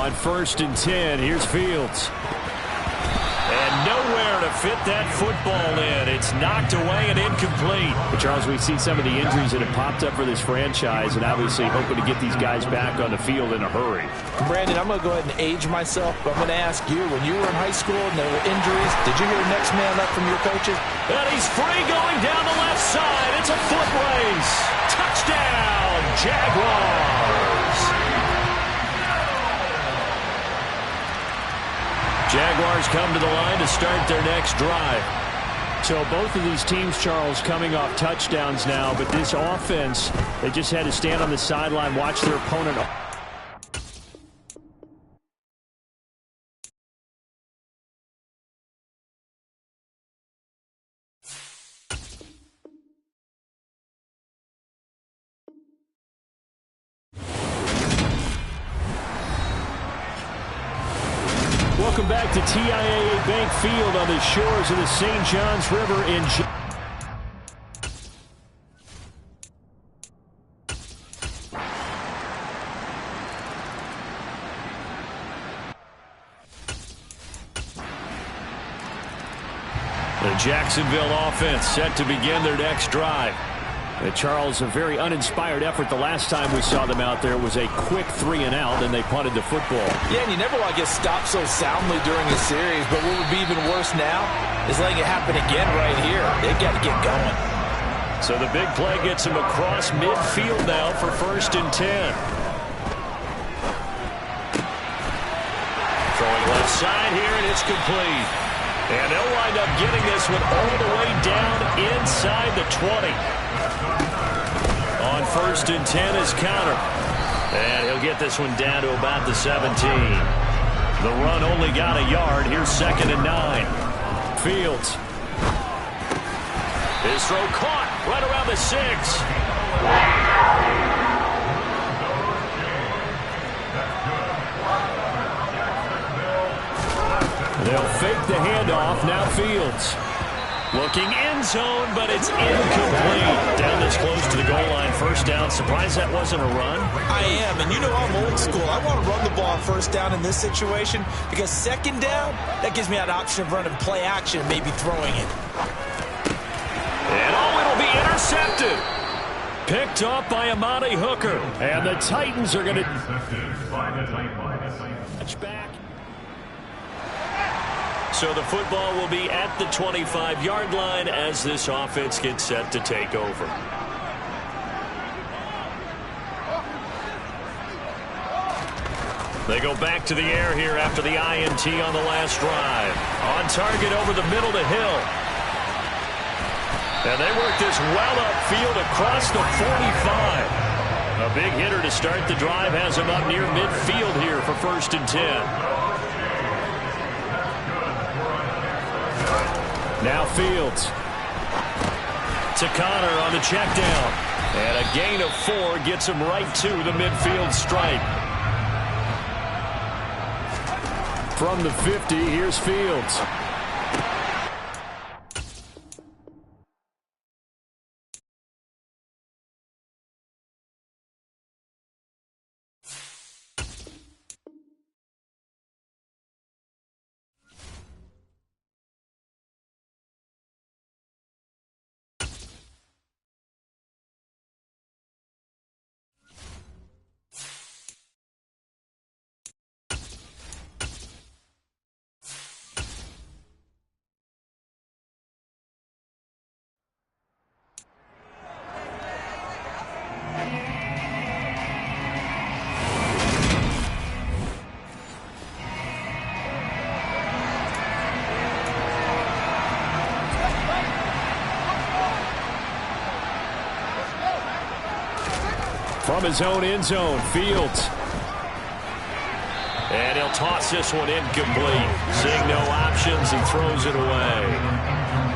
On 1st and 10, here's Fields. And nowhere to fit that football in. It's knocked away and incomplete. But Charles, we see some of the injuries that have popped up for this franchise, and obviously hoping to get these guys back on the field in a hurry. Brandon, I'm going to go ahead and age myself, but I'm going to ask you, when you were in high school and there were injuries, did you hear next man up from your coaches? And he's free going down the left side. It's a foot race. Touchdown, Jaguars. Jaguars come to the line to start their next drive. So both of these teams, Charles, coming off touchdowns now, but this offense, they just had to stand on the sideline, watch their opponent. Welcome back to TIAA Bank Field on the shores of the St. Johns River in the Jacksonville offense set to begin their next drive. Charles, a very uninspired effort. The last time we saw them out there was a quick 3-and-out, and they punted the football. Yeah, and you never want to get stopped so soundly during a series, but what would be even worse now is letting it happen again right here. They got to get going. So the big play gets him across midfield now for 1st and 10. Throwing left side here, and it's complete. And they'll wind up getting this one all the way down inside the 20. On 1st and 10 is counter. And he'll get this one down to about the 17. The run only got a yard. Here's 2nd and 9. Fields. His throw caught right around the 6. They'll fake the handoff. Now Fields. Looking end zone, but it's incomplete. Down this close to the goal line. 1st down. Surprised that wasn't a run? I am, and you know I'm old school. I want to run the ball on 1st down in this situation because 2nd down, that gives me that option of running play action and maybe throwing it. And it'll be intercepted. Picked off by Amani Hooker. And the Titans are going to touch back. So the football will be at the 25-yard line as this offense gets set to take over. They go back to the air here after the INT on the last drive. On target over the middle to Hill. And they work this well upfield across the 45. A big hitter to start the drive has him up near midfield here for 1st and 10. now Fields. To Connor on the check down. And a gain of 4 gets him right to the midfield stripe. From the 50, here's Fields. From his own end zone, Fields. And he'll toss this one incomplete. Seeing no options, he throws it away.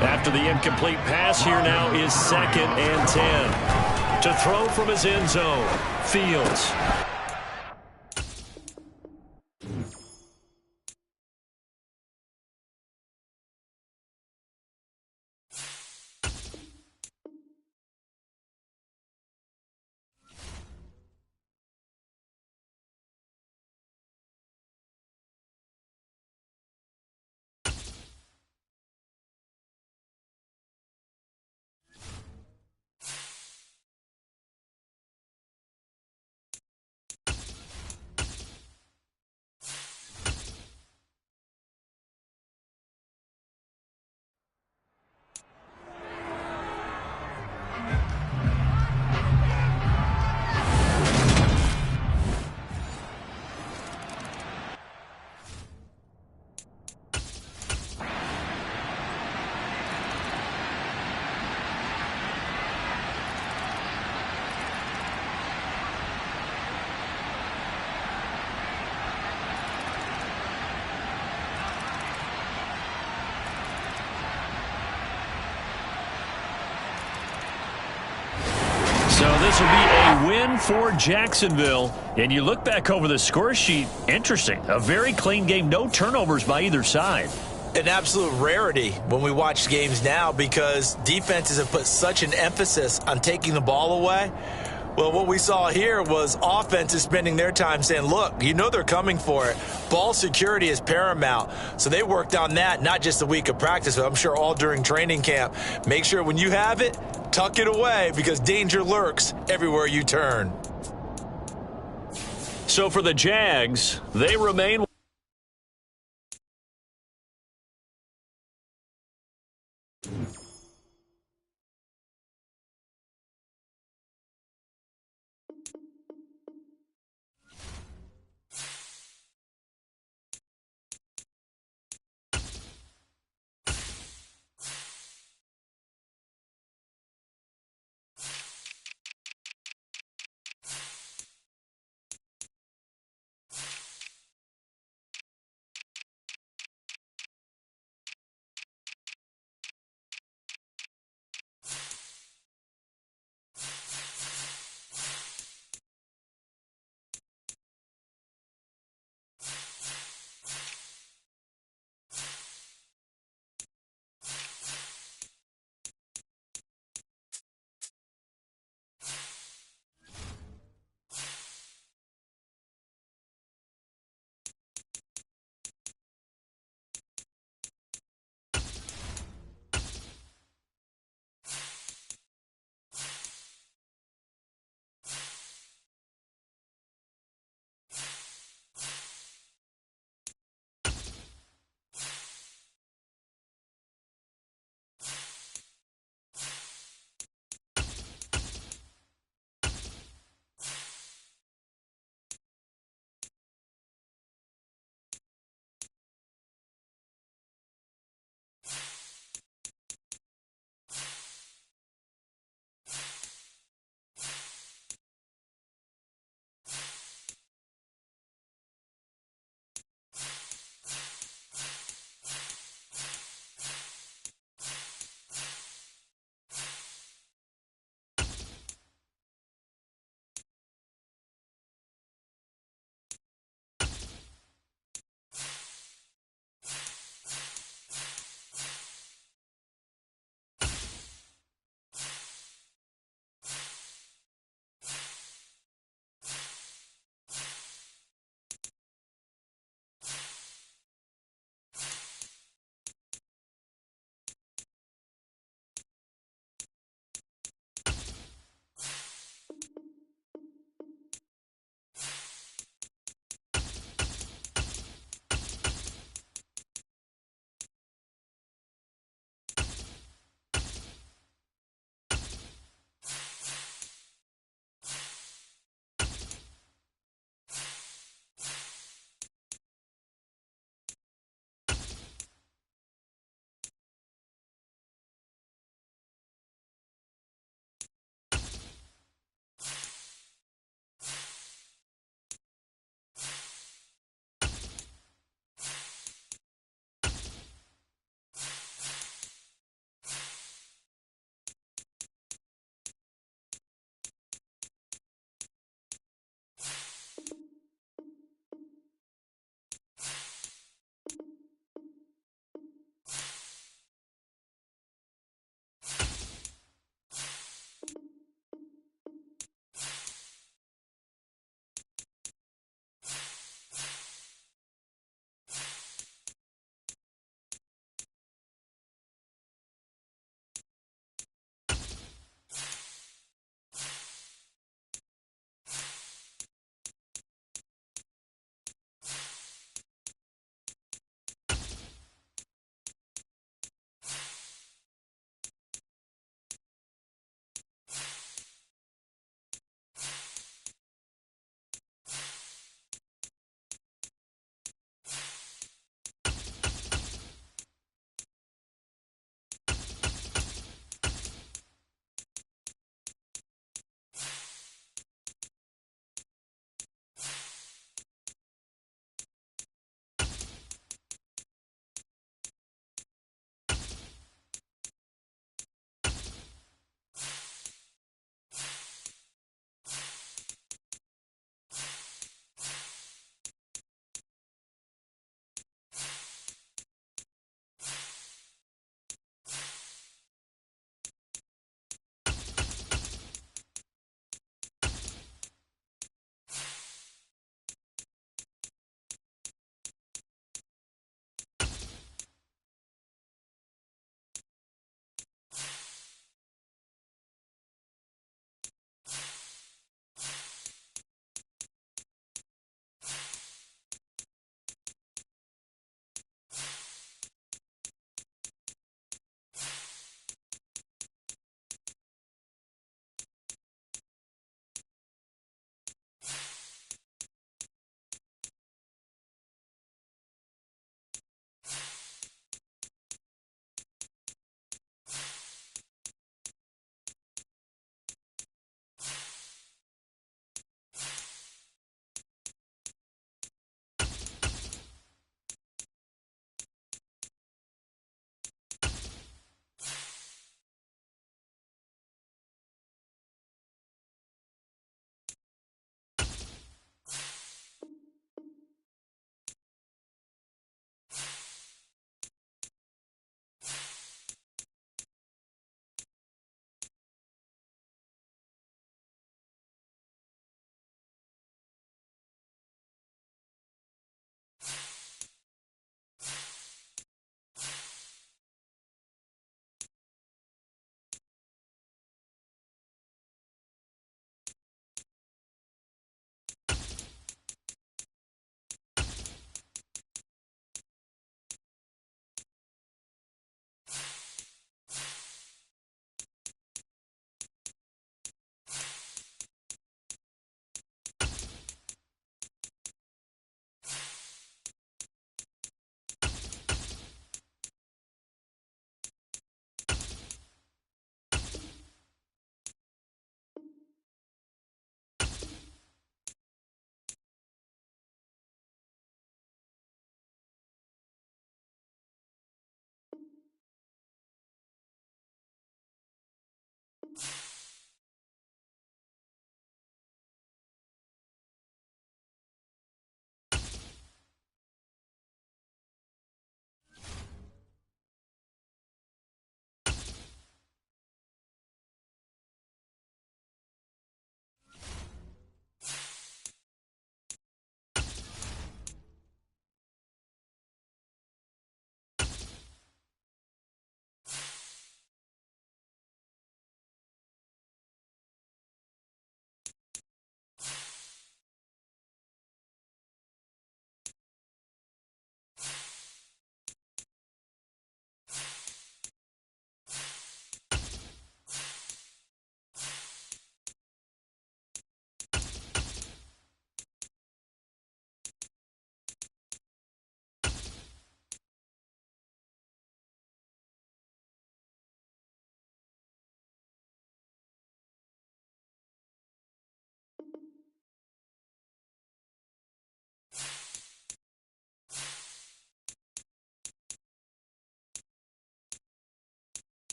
After the incomplete pass, here now is 2nd and 10. To throw from his end zone, Fields. So this will be a win for Jacksonville. And you look back over the score sheet, interesting. A very clean game, no turnovers by either side. An absolute rarity when we watch games now because defenses have put such an emphasis on taking the ball away. Well, what we saw here was offenses spending their time saying, look, you know they're coming for it. Ball security is paramount. So they worked on that, not just a week of practice, but I'm sure all during training camp. Make sure when you have it, tuck it away because danger lurks everywhere you turn. So for the Jags, they remain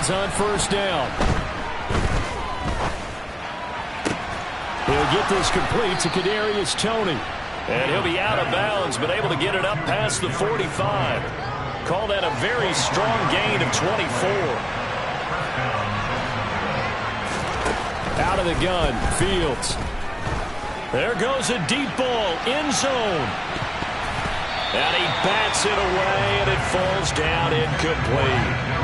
Fields on first down. He'll get this complete to Kadarius Toney. And he'll be out of bounds, but able to get it up past the 45. Call that a very strong gain of 24. Out of the gun, Fields. There goes a deep ball, end zone. And he bats it away, and it falls down incomplete.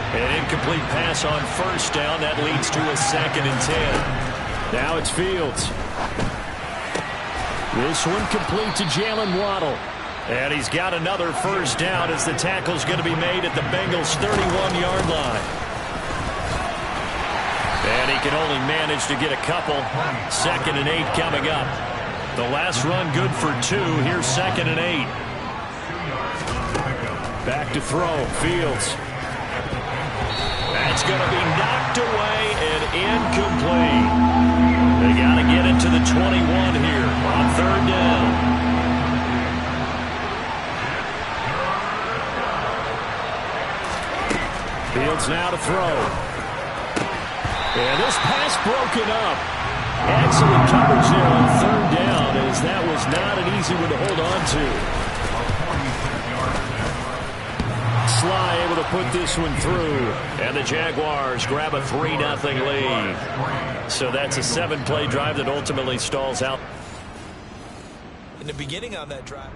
An incomplete pass on first down. That leads to a 2nd and 10. Now it's Fields. This one complete to Jalen Waddle. And he's got another first down as the tackle's going to be made at the Bengals' 31-yard line. And he can only manage to get a couple. 2nd and 8 coming up. The last run good for 2. Here's 2nd and 8. Back to throw. Fields. That's going to be knocked away and incomplete. They got to get it to the 21 here on 3rd down. Fields now to throw. And this pass broken up. Excellent coverage there on 3rd down, as that was not an easy one to hold on to. Sly able to put this one through. And the Jaguars grab a 3-0 lead. So that's a 7-play drive that ultimately stalls out. In the beginning on that drive.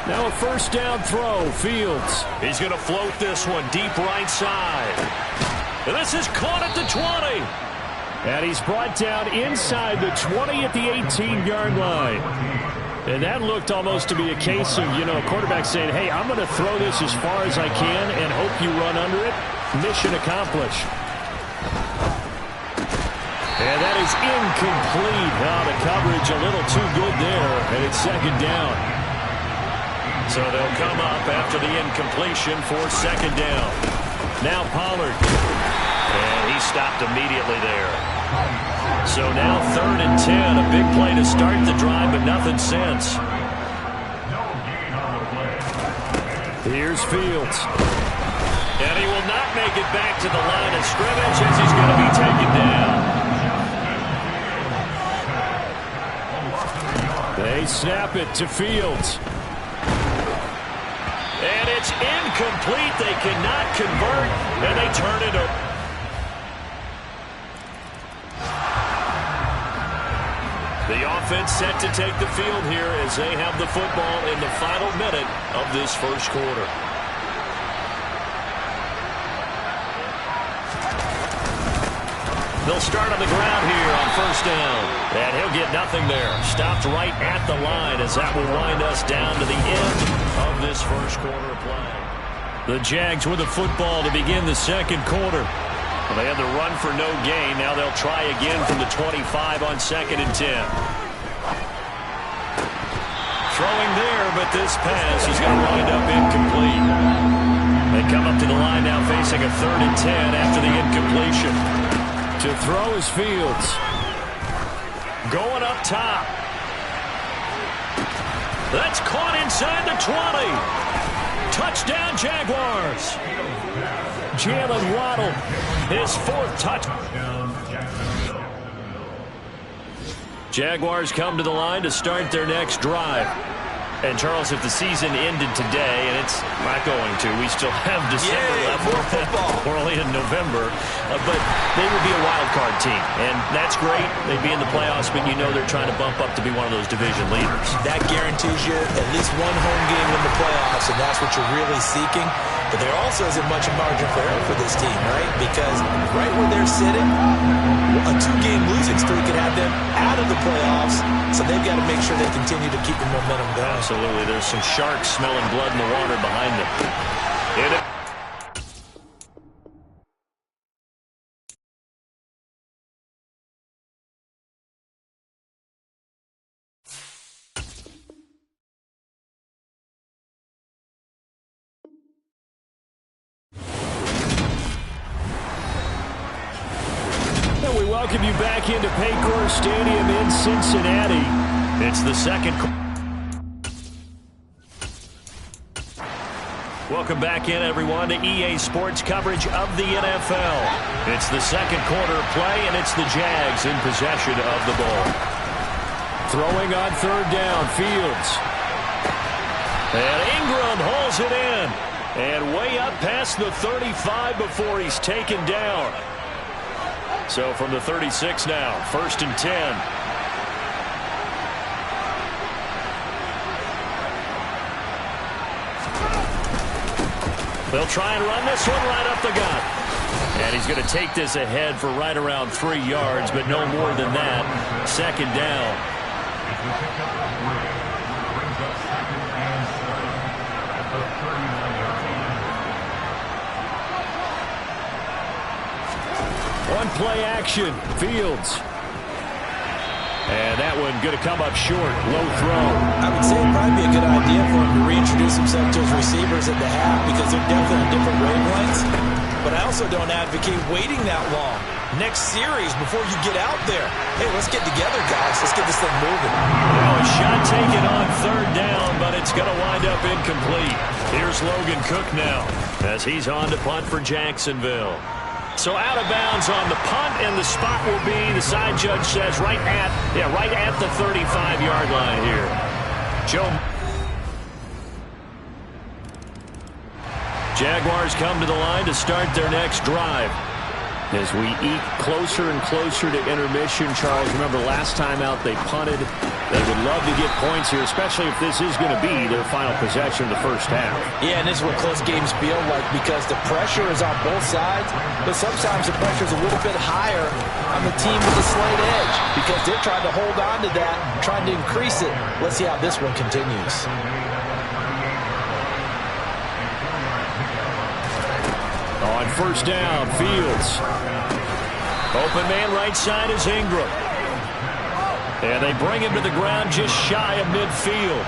Now a first down throw. Fields. He's going to float this one deep right side. And this is caught at the 20. And he's brought down inside the 20 at the 18-yard line. And that looked almost to be a case of, a quarterback saying, hey, I'm going to throw this as far as I can and hope you run under it. Mission accomplished. And that is incomplete. The coverage a little too good there, and it's 2nd down. So they'll come up after the incompletion for 2nd down. Now Pollard. And he stopped immediately there. So now 3rd and 10. A big play to start the drive, but nothing since. Here's Fields. And he will not make it back to the line of scrimmage as he's going to be taken down. They snap it to Fields. And it's incomplete. They cannot convert, and they turn it over. The offense set to take the field here as they have the football in the final minute of this first quarter. They'll start on the ground here on first down. And he'll get nothing there. Stopped right at the line as that will wind us down to the end of this first quarter of play. The Jags with the football to begin the second quarter. Well, they had the run for no gain. Now they'll try again from the 25 on 2nd and 10. Throwing there, but this pass is going to wind up incomplete. They come up to the line now facing a 3rd and 10 after the incompletion. To throw is Fields. Going up top. That's caught inside the 20. Touchdown, Jaguars. Jalen Waddle, his 4th touch. Jaguars come to the line to start their next drive. And, Charles, if the season ended today, and it's not going to, we still have December left. More football. We're only in November. But they would be a wild card team. And that's great. They'd be in the playoffs, but you know they're trying to bump up to be one of those division leaders. That guarantees you at least one home game in the playoffs, and that's what you're really seeking. But there also isn't much margin for error for this team, right? Because right where they're sitting, a 2-game losing streak could have them out of the playoffs. So they've got to make sure they continue to keep the momentum going. Absolutely. There's some sharks smelling blood in the water behind them. And we welcome you back into Paycor Stadium in Cincinnati. It's the second. Welcome back in, everyone, to EA Sports coverage of the NFL. It's the second quarter of play, and it's the Jags in possession of the ball. Throwing on third down, Fields. And Ingram hauls it in. And way up past the 35 before he's taken down. So from the 36 now, 1st and 10. They'll try and run this one right up the gut. And he's going to take this ahead for right around 3 yards, but no more than that. 2nd down. One play action. Fields. And that one going to come up short. Low throw. I would say it'd probably be a good idea for him to reintroduce himself to his receivers at the half because they're definitely on different wavelengths. But I also don't advocate waiting that long. Next series before you get out there. Hey, let's get together, guys. Let's get this thing moving. Well, a shot taken on 3rd down, but it's going to wind up incomplete. Here's Logan Cook now as he's on to punt for Jacksonville. So out of bounds on the punt, and the spot will be, the side judge says, right at the 35-yard line here. Jaguars come to the line to start their next drive. As we eke closer and closer to intermission, Charles, remember last time out they punted. They would love to get points here, especially if this is going to be their final possession of the first half. Yeah, and this is what close games feel like because the pressure is on both sides, but sometimes the pressure is a little bit higher on the team with the slight edge because they're trying to hold on to that, trying to increase it. Let's see how this one continues. On 1st down, Fields. Open man right side is Ingram. And they bring him to the ground just shy of midfield.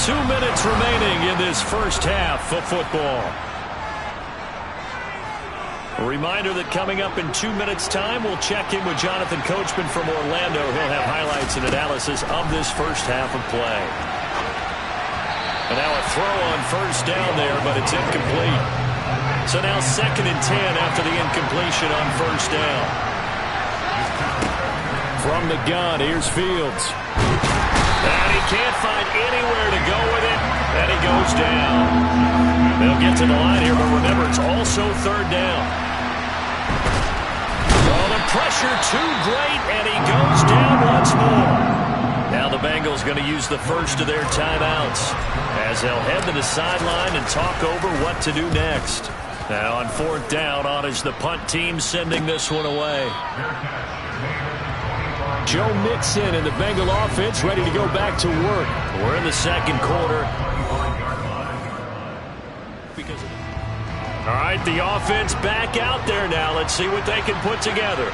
2 minutes remaining in this first half of football. A reminder that coming up in 2 minutes' time, we'll check in with Jonathan Coachman from Orlando. He'll have highlights and analysis of this first half of play. And now a throw on 1st down there, but it's incomplete. So now 2nd and 10 after the incompletion on 1st down. From the gun, here's Fields. And he can't find anywhere to go with it, and he goes down. They'll get to the line here, but remember, it's also 3rd down. Oh, the pressure too great, and he goes down once more. Now the Bengals going to use the first of their timeouts as they'll head to the sideline and talk over what to do next. Now on 4th down, on is the punt team sending this one away. Joe Mixon and the Bengal offense ready to go back to work. We're in the 2nd quarter. All right, the offense back out there now. Let's see what they can put together.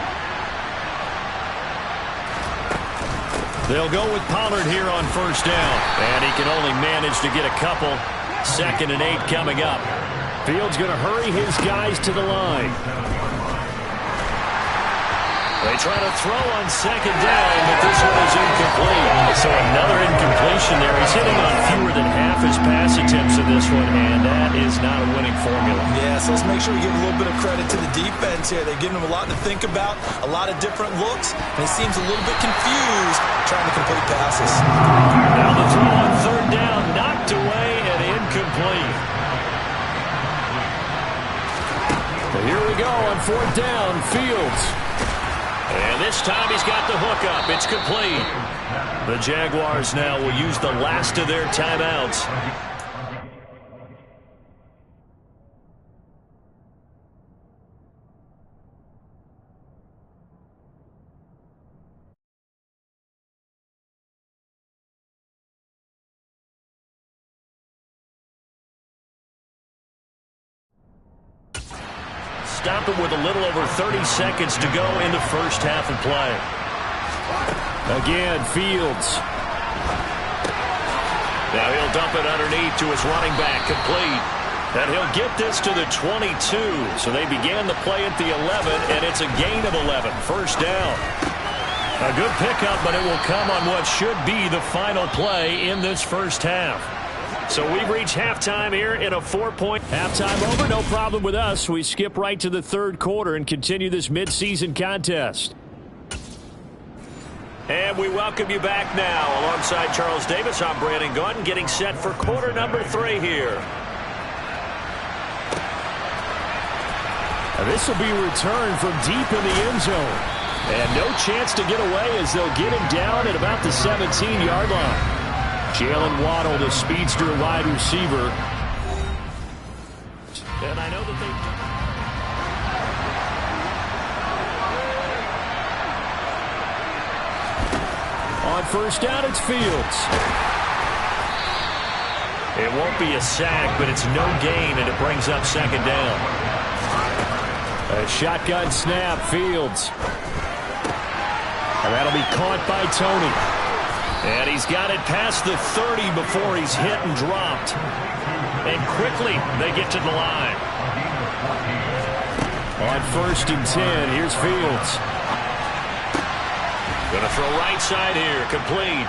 They'll go with Pollard here on 1st down. And he can only manage to get a couple. 2nd and 8 coming up. Fields going to hurry his guys to the line. They try to throw on 2nd down, but this one is incomplete. So another incompletion there. He's hitting on fewer than half his pass attempts in this one, and that is not a winning formula. Yeah, so let's make sure we give a little bit of credit to the defense here. They're giving him a lot to think about, a lot of different looks, and he seems a little bit confused trying to complete passes. Now the throw on 3rd down, knocked away and incomplete. But here we go on 4th down, Fields. And this time he's got the hook up. It's complete. The Jaguars now will use the last of their timeouts. Stop him with a little over 30 seconds to go in the first half of play. Again, Fields. Now he'll dump it underneath to his running back, complete. And he'll get this to the 22. So they began the play at the 11, and it's a gain of 11. 1st down. A good pickup, but it will come on what should be the final play in this first half. So we've reached halftime here in a 4-point. Halftime over, no problem with us. We skip right to the third quarter and continue this midseason contest. And we welcome you back now. Alongside Charles Davis, I'm Brandon Gunn, getting set for quarter number 3 here. This will be returned from deep in the end zone. And no chance to get away as they'll get him down at about the 17-yard line. Jalen Waddle, the speedster wide receiver. And I know that they... On first down, it's Fields. It won't be a sack, but it's no gain, and it brings up second down. A shotgun snap, Fields. And that'll be caught by Tony. And he's got it past the 30 before he's hit and dropped. And quickly, they get to the line. On first and 10, here's Fields. Going to throw right side here, complete.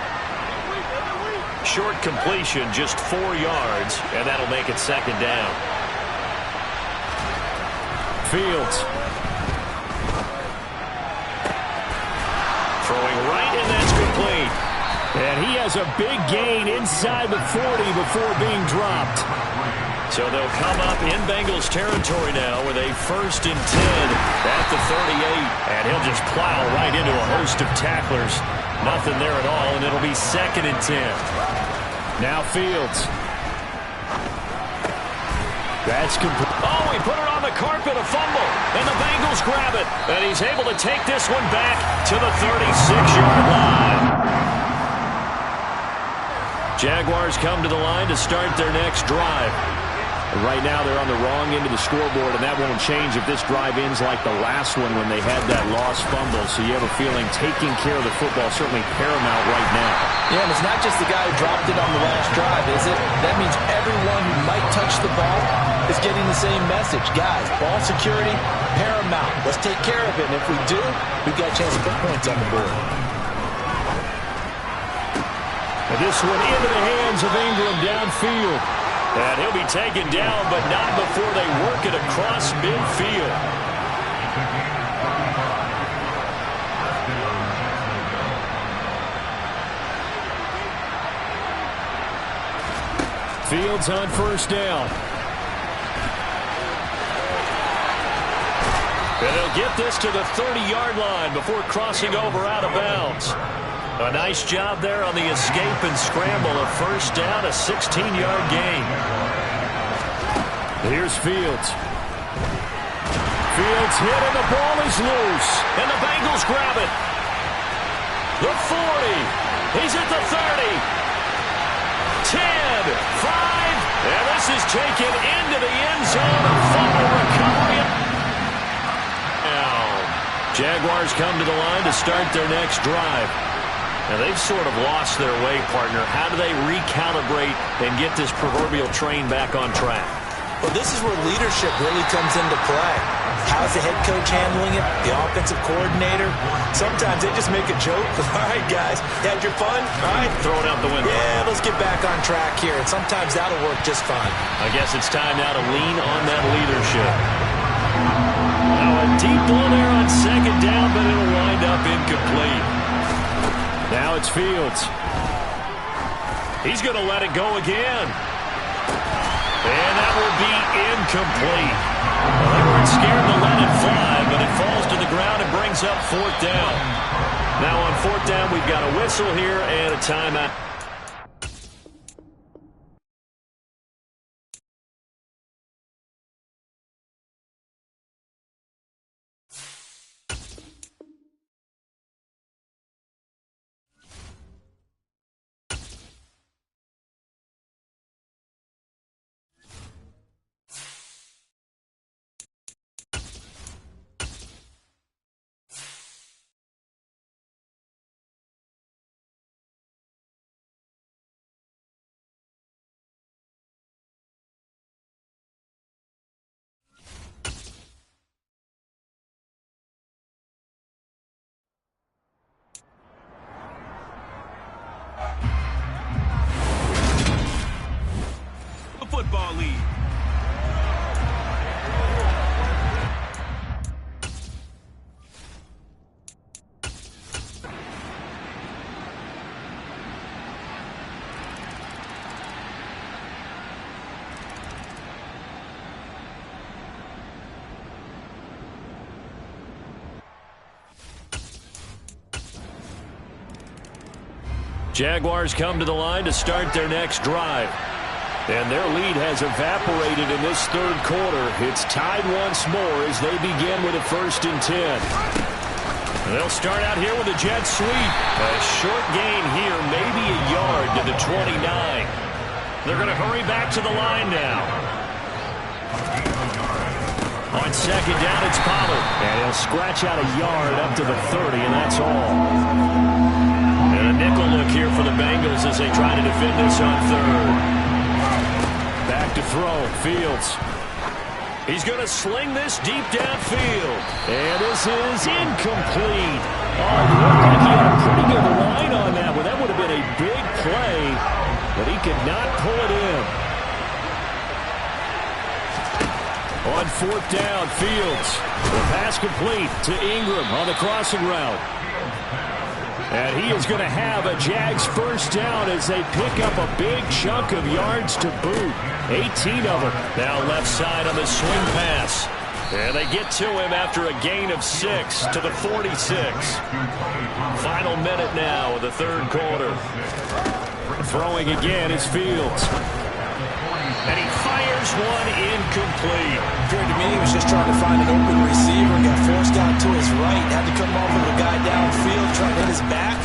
Short completion, just 4 yards, and that'll make it second down. Fields. Throwing right, and that's complete. And he has a big gain inside the 40 before being dropped. So they'll come up in Bengals territory now with a first and 10 at the 38. And he'll just plow right into a host of tacklers. Nothing there at all, and it'll be second and 10. Now Fields. That's complete. Oh, he put it on the carpet, a fumble. And the Bengals grab it. And he's able to take this one back to the 36-yard line. Jaguars come to the line to start their next drive. And right now they're on the wrong end of the scoreboard, and that won't change if this drive ends like the last one when they had that lost fumble. So you have a feeling taking care of the football is certainly paramount right now. Yeah, and it's not just the guy who dropped it on the last drive, is it? That means everyone who might touch the ball is getting the same message. Guys, ball security, paramount. Let's take care of it, and if we do, we've got a chance to put points on the board. And this one into the hands of Ingram downfield. And he'll be taken down, but not before they work it across midfield. Fields on first down. And they'll get this to the 30-yard line before crossing over out of bounds. A nice job there on the escape and scramble. A first down, a 16-yard gain. Here's Fields. Fields hit and the ball is loose. And the Bengals grab it. The 40. He's at the 30. 10, 5. And this is taken into the end zone. A fumble recovery. Now, Jaguars come to the line to start their next drive. Now, they've sort of lost their way, partner. How do they recalibrate and get this proverbial train back on track? Well, this is where leadership really comes into play. How's the head coach handling it? The offensive coordinator? Sometimes they just make a joke. All right, guys, had your fun? All right. Throw it out the window. Yeah, let's get back on track here. And sometimes that'll work just fine. I guess it's time now to lean on that leadership. Now, a deep ball there on second down, but it'll wind up incomplete. Now it's Fields. He's going to let it go again. And that will be incomplete. Well, they weren't scared to let it fly, but it falls to the ground and brings up fourth down. Now on fourth down, we've got a whistle here and a timeout. lead. Jaguars come to the line to start their next drive. And their lead has evaporated in this third quarter. It's tied once more as they begin with a 1st and 10. They'll start out here with a jet sweep. A short gain here, maybe a yard to the 29. They're going to hurry back to the line now. On 2nd down, it's Pollard. And he'll scratch out a yard up to the 30, and that's all. And a nickel look here for the Bengals as they try to defend this on 3rd. Back to throw, Fields. He's going to sling this deep downfield. And this is incomplete. Oh, it looked like he had a pretty good line on that one. That would have been a big play, but he could not pull it in. On 4th down, Fields. The pass complete to Ingram on the crossing route. And he is going to have a Jags 1st down as they pick up a big chunk of yards to boot. 18 of them. Now left side on the swing pass. And they get to him after a gain of 6 to the 46. Final minute now of the 3rd quarter. Throwing again is Fields. And he fires one incomplete. Appeared to me he was just trying to find an open receiver and got forced out to his right. Had to come off of a guy downfield, trying to hit his back.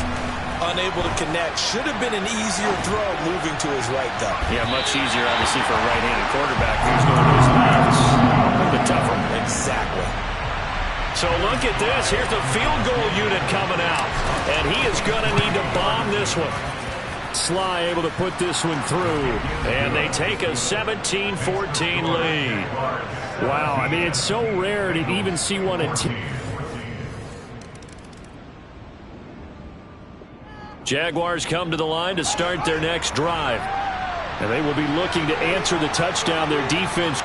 Unable to connect. Should have been an easier throw moving to his right, though. Yeah, much easier, obviously, for a right-handed quarterback who's going to his left. A little bit tougher. Exactly. So look at this. Here's the field goal unit coming out. And he is going to need to bomb this one. Sly able to put this one through. And they take a 17-14 lead. Wow, I mean, it's so rare to even see one at Jaguars come to the line to start their next drive. And they will be looking to answer the touchdown. Their defense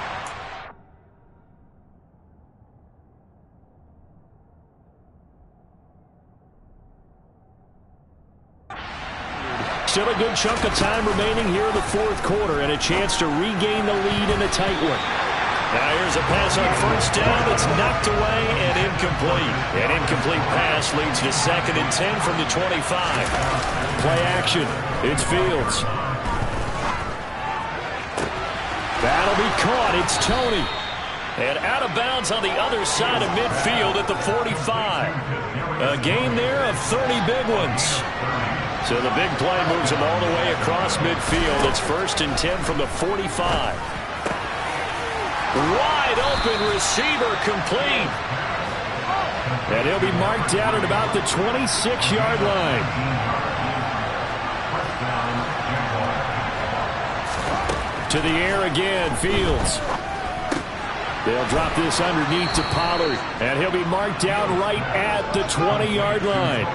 still a good chunk of time remaining here in the 4th quarter and a chance to regain the lead in a tight one. Now here's a pass on 1st down. It's knocked away and incomplete. An incomplete pass leads to 2nd and 10 from the 25. Play action. It's Fields. That'll be caught. It's Tony. And out of bounds on the other side of midfield at the 45. A gain there of 30 big ones. So the big play moves him all the way across midfield. It's 1st and 10 from the 45. Wide open receiver complete. And he'll be marked down at about the 26-yard line. To the air again, Fields. They'll drop this underneath to Pollard. And he'll be marked down right at the 20-yard line.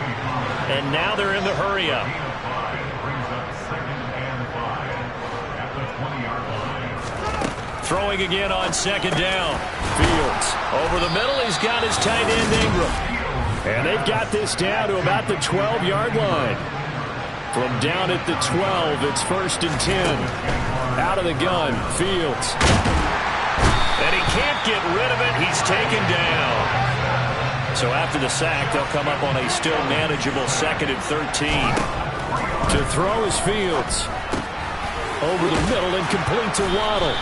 And now they're in the hurry-up. Throwing again on 2nd down. Fields over the middle. He's got his tight end Ingram. And they've got this down to about the 12-yard line. From down at the 12, it's 1st and 10. Out of the gun, Fields. And he can't get rid of it. He's taken down. So after the sack, they'll come up on a still manageable 2nd and 13. To throw is Fields. Over the middle and complete to Waddle.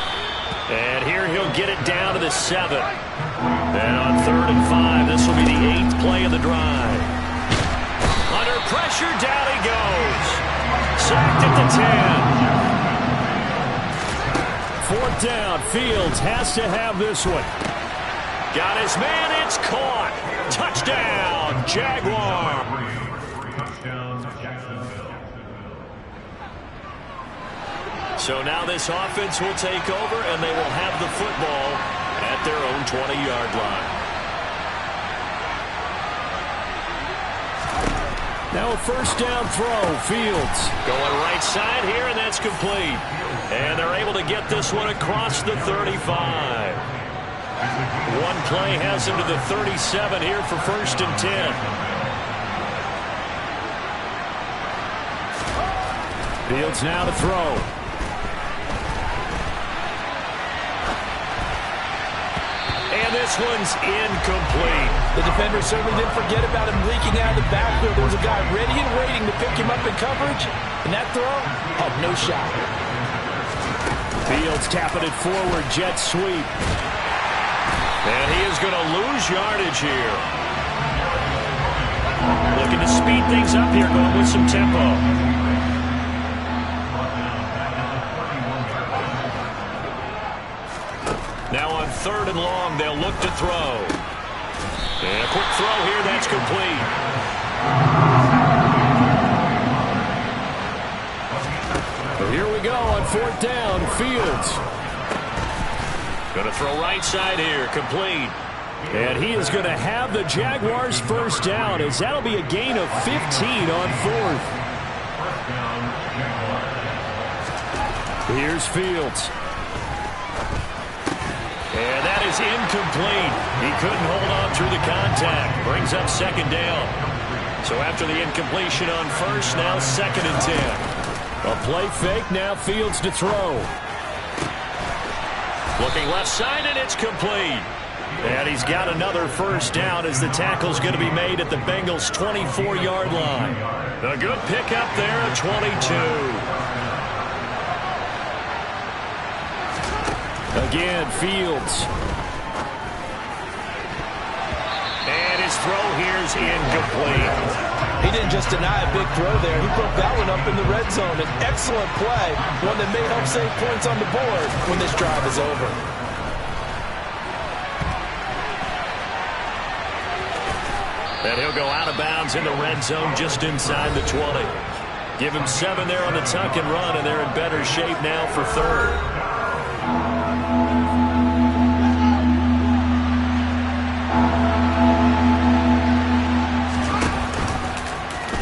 And here he'll get it down to the 7. And on 3rd and 5, this will be the 8th play of the drive. Under pressure, down he goes. Sacked at the 10. 4th down, Fields has to have this one. Got his man, it's caught. Touchdown, Jaguar. So now this offense will take over, and they will have the football at their own 20-yard line. Now a 1st down throw, Fields. Going right side here, and that's that's complete. And they're able to get this one across the 35. One play has him to the 37 here for 1st and 10. Fields now to throw. And this one's incomplete. The defender certainly didn't forget about him leaking out of the backfield. There was a guy ready and waiting to pick him up in coverage. And that throw had no shot. Fields tapping it forward, jet sweep. And he is going to lose yardage here. Looking to speed things up here, going with some tempo. Now on 3rd and long, they'll look to throw. And a quick throw here, that's complete. Well, here we go on 4th down, Fields. Going to throw right side here, complete. And he is going to have the Jaguars 1st down, as that'll be a gain of 15 on 4th. Here's Fields. And that is incomplete. He couldn't hold on through the contact. Brings up 2nd down. So after the incompletion on 1st, now 2nd and 10. A play fake, now Fields to throw. Looking left side, and it's complete. And he's got another 1st down as the tackle's going to be made at the Bengals' 24-yard line. A good pickup there at 22. Again, Fields. And his throw here's incomplete. He didn't just deny a big throw there. He broke that one up in the red zone. An excellent play, one that may help save points on the board when this drive is over. And he'll go out of bounds in the red zone just inside the 20. Give him 7 there on the tuck and run, and they're in better shape now for 3rd.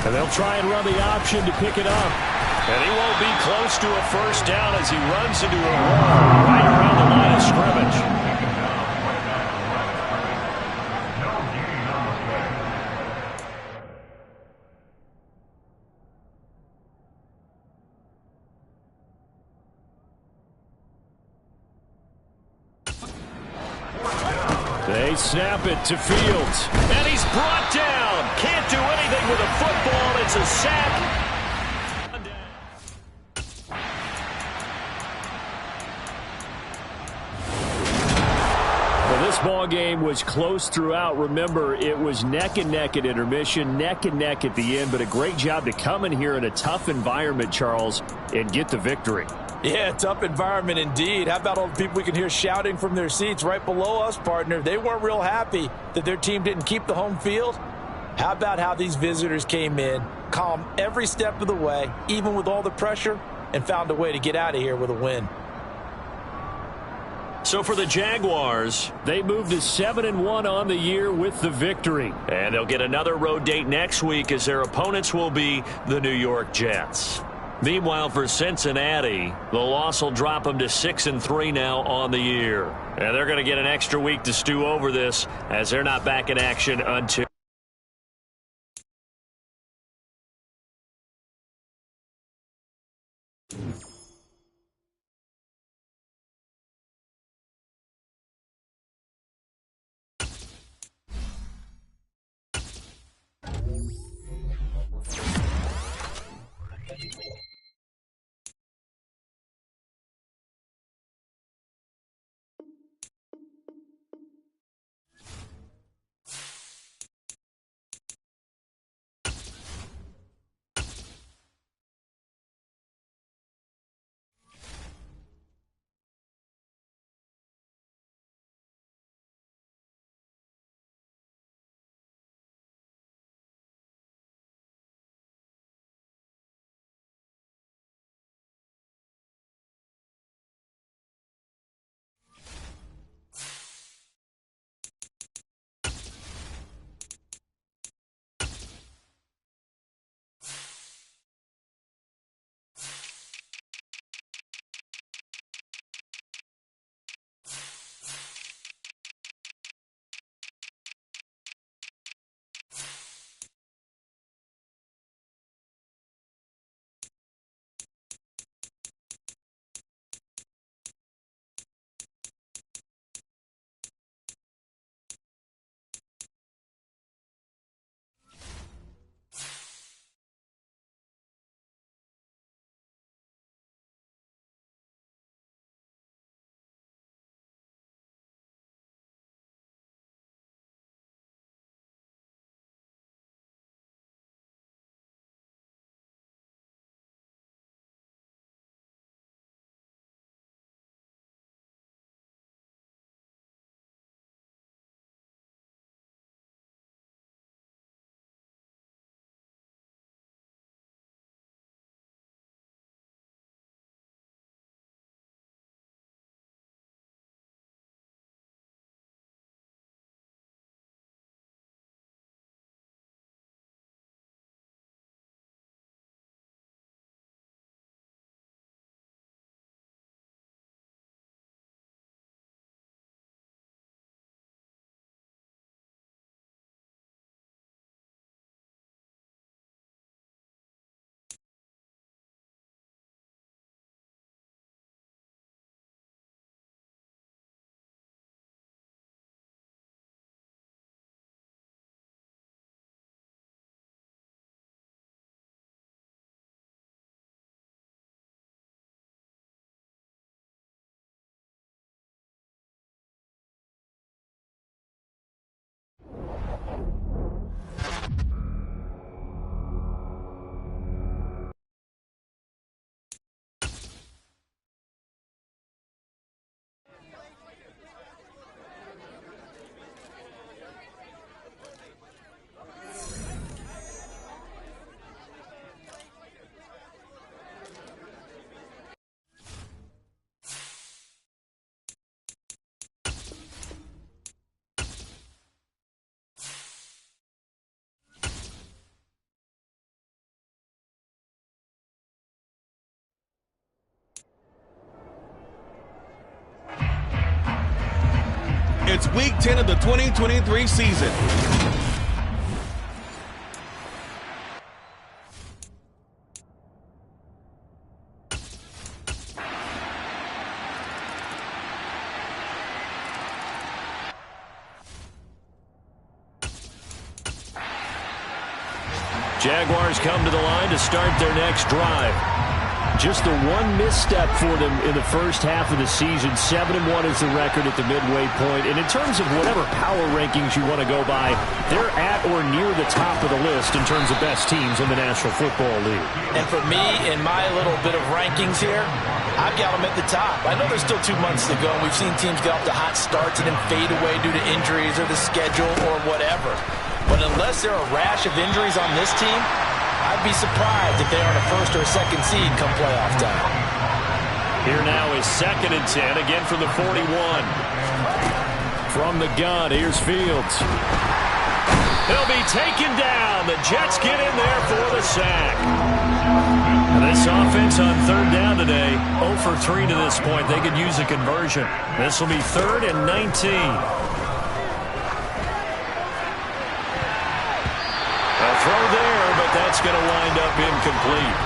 And they'll try and run the option to pick it up. And he won't be close to a 1st down as he runs into a wall right around the line of scrimmage. They snap it to Fields. And he's brought down. Can't do anything with a football. It's a sack. Well, this ball game was close throughout. Remember, it was neck and neck at intermission, neck and neck at the end. But a great job to come in here in a tough environment, Charles, and get the victory. Yeah, tough environment indeed. How about all the people we can hear shouting from their seats right below us, partner? They weren't real happy that their team didn't keep the home field. How about how these visitors came in, calm every step of the way, even with all the pressure, and found a way to get out of here with a win. So for the Jaguars, they moved to 7-1 on the year with the victory. And they'll get another road date next week as their opponents will be the New York Jets. Meanwhile, for Cincinnati, the loss will drop them to 6-3 now on the year. And they're going to get an extra week to stew over this as they're not back in action until It's Week 10 of the 2023 season. Jaguars come to the line to start their next drive. Just the one misstep for them in the first half of the season. 7-1 is the record at the midway point. And in terms of whatever power rankings you want to go by, they're at or near the top of the list in terms of best teams in the National Football League. And for me, in my little bit of rankings here, I've got them at the top. I know there's still 2 months to go. We've seen teams get off to hot starts and then fade away due to injuries or the schedule or whatever. But unless there are a rash of injuries on this team, I'd be surprised if they aren't a first or a second seed come playoff time. Here now is 2nd and 10, again from the 41. From the gun, here's Fields. He'll be taken down. The Jets get in there for the sack. This offense on 3rd down today, 0 for 3 to this point. They could use a conversion. This will be 3rd and 19. Throw there, but that's going to wind up incomplete.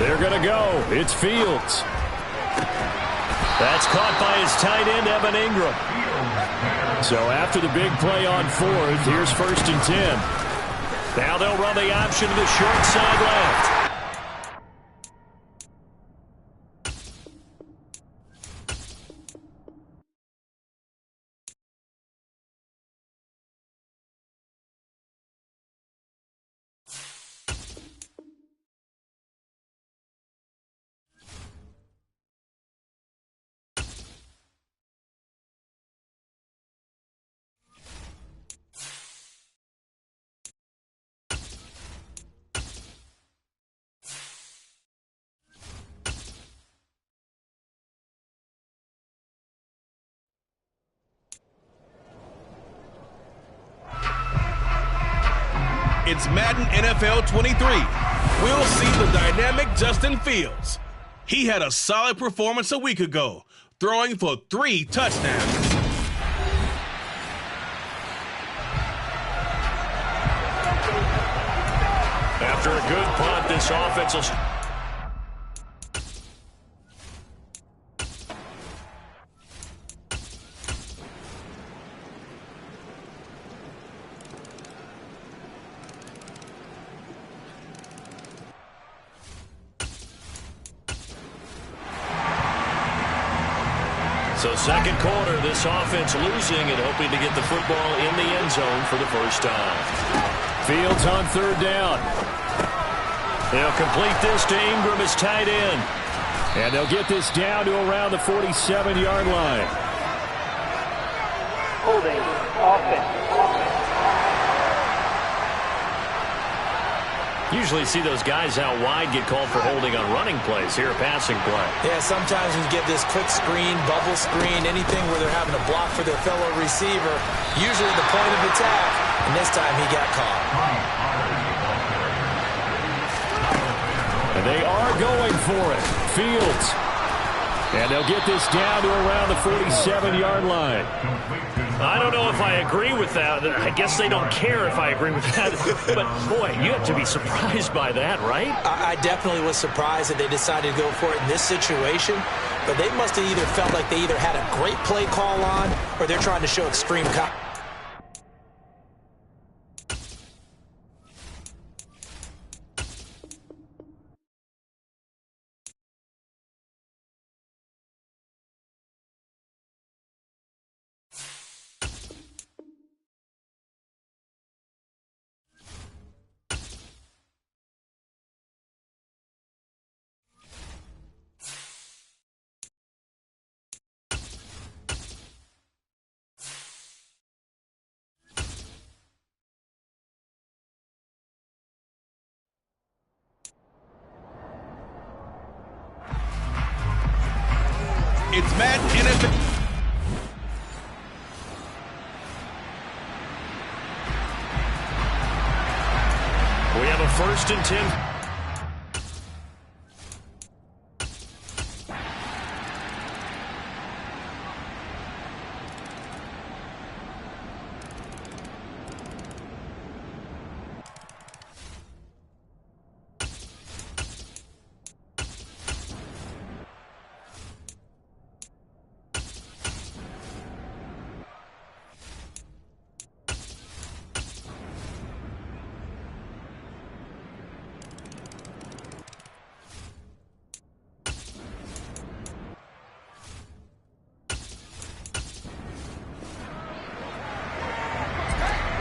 They're going to go. It's Fields. That's caught by his tight end, Evan Ingram. So after the big play on 4th, here's 1st and 10. Now they'll run the option to the short side left. It's Madden NFL 23. We'll see the dynamic Justin Fields. He had a solid performance a week ago, throwing for 3 touchdowns. After a good punt, this offense will... So 2nd quarter, this offense losing and hoping to get the football in the end zone for the first time. Fields on 3rd down. They'll complete this to Ingram as tight end. And they'll get this down to around the 47-yard line. Holding offense. Usually see those guys out wide get called for holding on running plays. Here, a passing play. Yeah, sometimes when you get this quick screen, bubble screen, anything where they're having to block for their fellow receiver, usually the point of attack, and this time he got caught. And they are going for it. Fields. And they'll get this down to around the 47-yard line. I don't know if I agree with that. I guess they don't care if I agree with that. But, boy, you have to be surprised by that, right? I definitely was surprised that they decided to go for it in this situation. But they must have either felt like they either had a great play call on or they're trying to show extreme confidence. It's Madden NFL. We have a 1st and 10.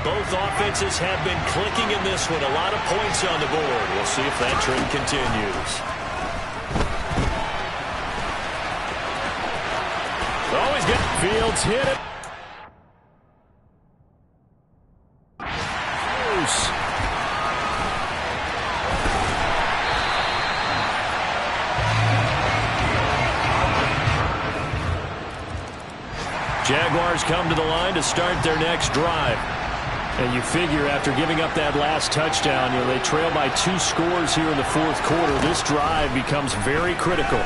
Both offenses have been clicking in this one. A lot of points on the board. We'll see if that trend continues. Always get Fields hit it. Close. Jaguars come to the line to start their next drive. And you figure after giving up that last touchdown, they trail by 2 scores here in the fourth quarter. This drive becomes very critical.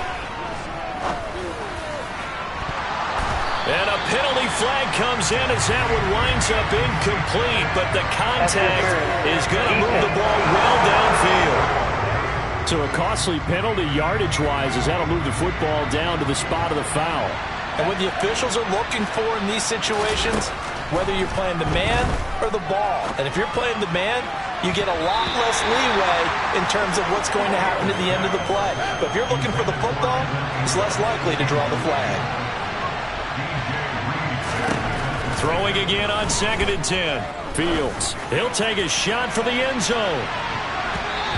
And a penalty flag comes in as that one winds up incomplete. But the contact is going to move the ball well downfield. So a costly penalty yardage-wise as that'll move the football down to the spot of the foul. And what the officials are looking for in these situations, whether you're playing the man or the ball. And if you're playing the man, you get a lot less leeway in terms of what's going to happen at the end of the play. But if you're looking for the football, it's less likely to draw the flag. Throwing again on 2nd and 10. Fields. He'll take a shot for the end zone.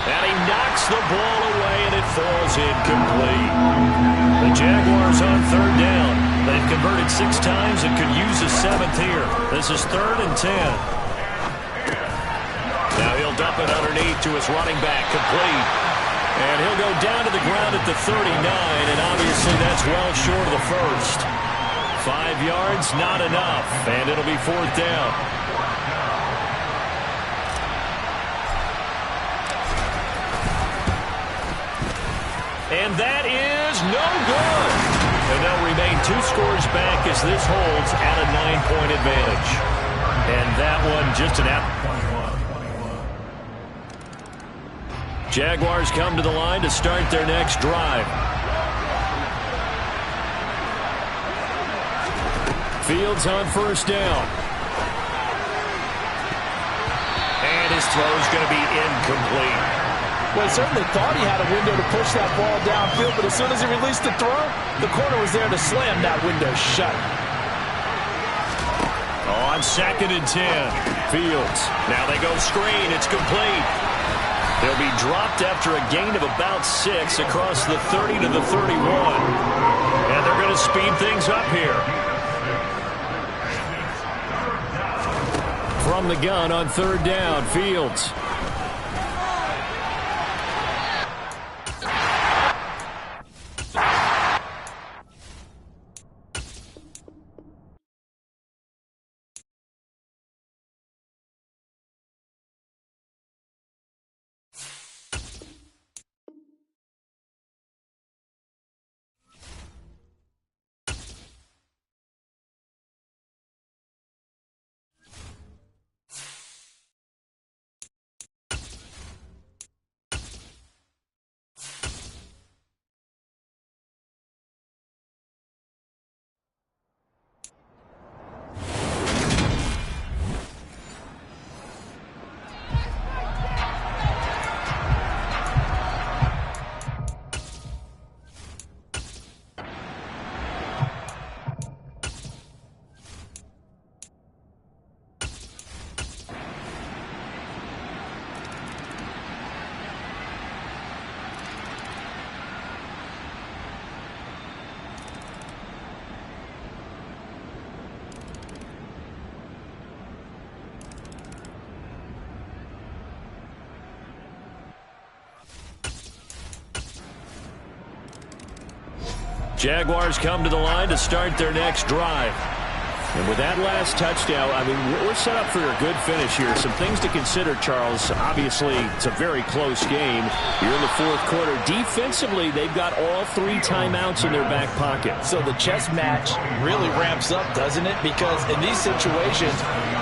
And he knocks the ball away, and it falls incomplete. The Jaguars on 3rd down. They've converted 6 times and could use a 7th here. This is 3rd and 10. Now he'll dump it underneath to his running back, complete. And he'll go down to the ground at the 39, and obviously that's well short of the first. 5 yards, not enough, and it'll be 4th down. And that is no good. And they'll remain 2 scores back as this holds at a 9-point advantage. And that one just an Jaguars come to the line to start their next drive. Fields on 1st down. And his throw's going to be incomplete. Well, he certainly thought he had a window to push that ball downfield, but as soon as he released the throw, the corner was there to slam that window shut. On 2nd and 10, Fields. Now they go screen. It's complete. They'll be dropped after a gain of about 6 across the 30 to the 31. And they're going to speed things up here. From the gun on 3rd down, Fields. Jaguars come to the line to start their next drive. And with that last touchdown, I mean, we're set up for a good finish here. Some things to consider, Charles. Obviously, it's a very close game. You're in the fourth quarter. Defensively, they've got all 3 timeouts in their back pocket. So the chess match really ramps up, doesn't it? Because in these situations,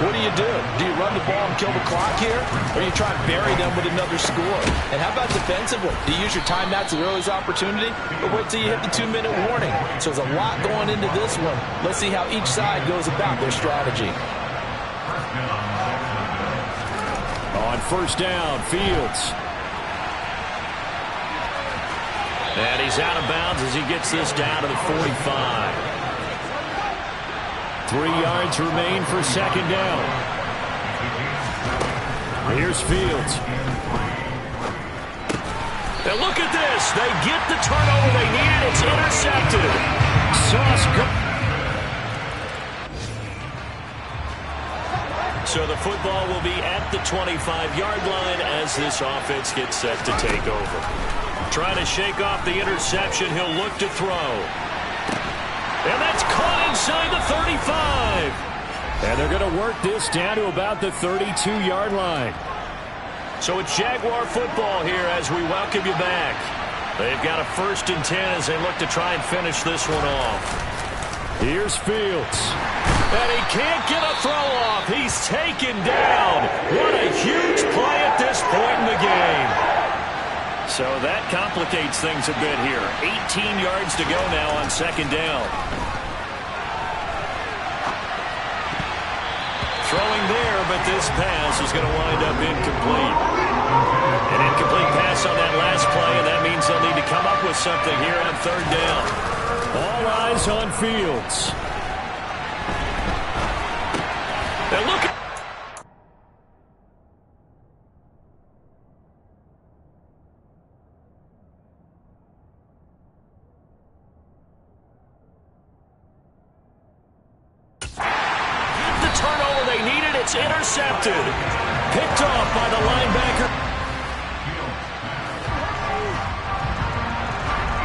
what do? Do you run the ball and kill the clock here? Or you try and bury them with another score? And how about defensively? Do you use your timeouts at the earliest opportunity? Or wait till you hit the 2-minute warning? So there's a lot going into this one. Let's see how each side goes about their strategy. On 1st down, Fields. And he's out of bounds as he gets this down to the 45. 3 yards remain for 2nd down. Here's Fields. And look at this. They get the turnover they need. It's intercepted. Sauce go. So the football will be at the 25-yard line as this offense gets set to take over. Trying to shake off the interception. He'll look to throw. And that's caught inside the 35. And they're going to work this down to about the 32-yard line. So it's Jaguar football here as we welcome you back. They've got a 1st and 10 as they look to try and finish this one off. Here's Fields. And he can't get a throw off. He's taken down. What a huge play at this point in the game. So that complicates things a bit here. 18 yards to go now on 2nd down. Throwing there, but this pass is going to wind up incomplete. An incomplete pass on that last play, and that means they'll need to come up with something here on 3rd down. All eyes on Fields. And look at it's intercepted. Picked off by the linebacker.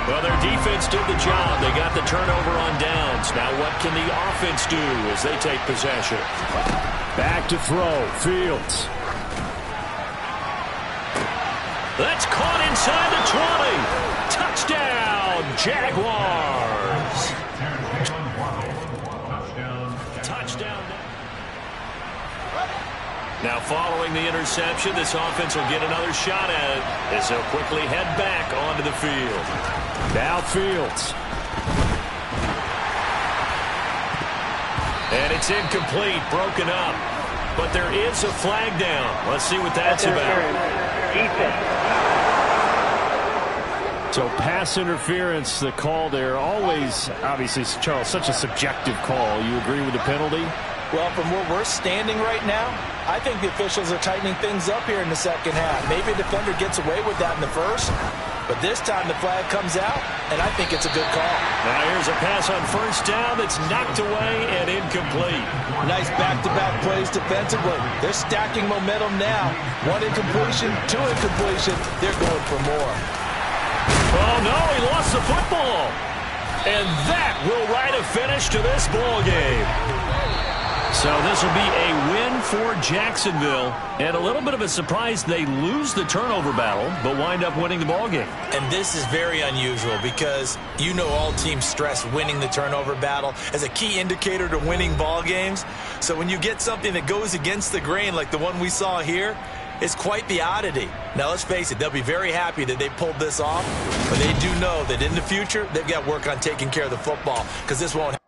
Well, their defense did the job. They got the turnover on downs. Now what can the offense do as they take possession? Back to throw. Fields. That's caught inside the 20. Touchdown, Jaguars. Touchdown. Now following the interception, this offense will get another shot at it as they'll quickly head back onto the field. Now Fields. And it's incomplete, broken up. But there is a flag down. Let's see what that's about. So pass interference, the call there. Always, obviously, Charles, such a subjective call. You agree with the penalty? Well, from where we're standing right now, I think the officials are tightening things up here in the 2nd half. Maybe a defender gets away with that in the 1st, but this time the flag comes out, and I think it's a good call. Now here's a pass on 1st down that's knocked away and incomplete. Nice back-to-back plays defensively. They're stacking momentum now. 1 incompletion, 2 incompletion. They're going for more. Oh, no, he lost the football. And that will write a finish to this ball game. So this will be a win for Jacksonville. And a little bit of a surprise, they lose the turnover battle, but wind up winning the ball game. And this is very unusual because you know all teams stress winning the turnover battle as a key indicator to winning ball games. So when you get something that goes against the grain like the one we saw here, it's quite the oddity. Now, let's face it, they'll be very happy that they pulled this off, but they do know that in the future, they've got to work on taking care of the football because this won't